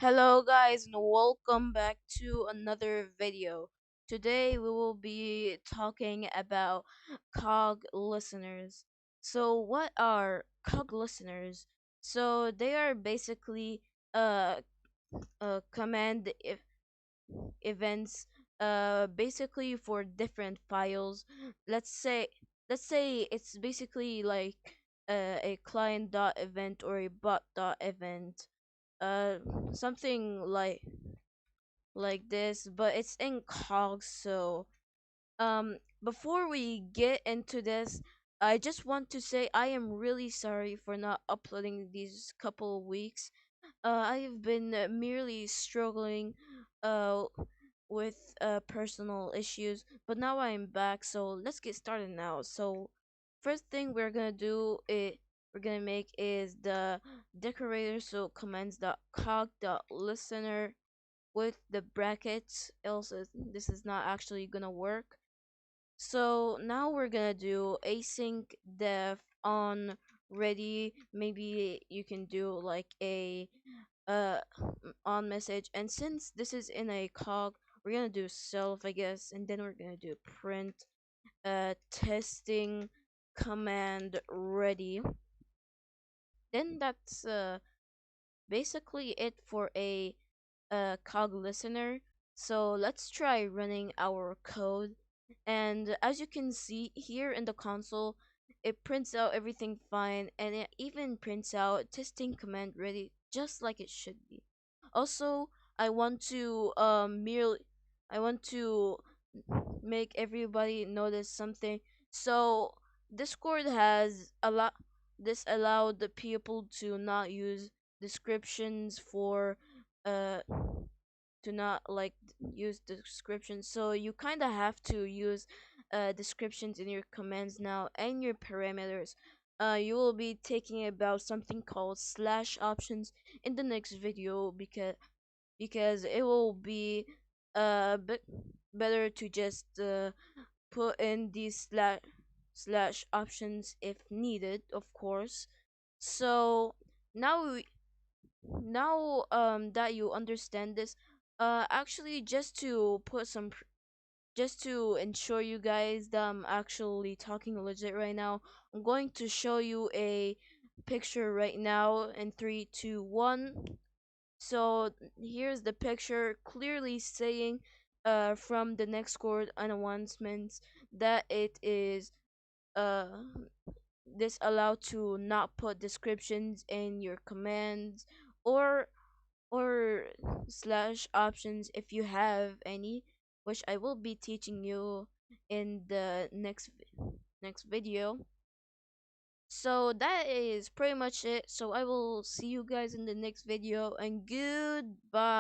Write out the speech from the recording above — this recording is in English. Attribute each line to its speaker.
Speaker 1: Hello guys and welcome back to another video. Today we will be talking about cog listeners. So what are cog listeners? So they are basically uh, command events basically for different files. Let's say let's say it's basically like a client dot event or a bot dot event, uh something like this, but it's in cogs. So before we get into this, I just want to say I am really sorry for not uploading these couple of weeks. I have been merely struggling uh with personal issues, but now I'm back, so let's get started now. So first thing we're gonna make is the decorator. So commands dot cog dot listener with the brackets, else this is not actually gonna work. So now we're gonna do async def on ready. Maybe you can do like a on message, and since this is in a cog, we're gonna do self, I guess, and then we're gonna do print testing command ready. Then that's basically it for a cog listener. So let's try running our code. And as you can see here in the console, it prints out everything fine, and it even prints out testing command ready just like it should be. Also, I want to I want to make everybody notice something. So Discord has a lot this allowed the people to not use descriptions for uh to not like use descriptions. So you kind of have to use descriptions in your commands now and your parameters. You will be taking about something called slash options in the next video, because it will be bit better to just put in these slash options if needed, of course. So now that you understand this, actually, just to ensure you guys that I'm actually talking legit right now, I'm going to show you a picture right now in 3, 2, 1. So here's the picture clearly saying from the Nextcord announcements that it is uh this allowed to not put descriptions in your commands, or or slash options if you have any, which I will be teaching you in the next video. So that is pretty much it. So I will see you guys in the next video, and goodbye.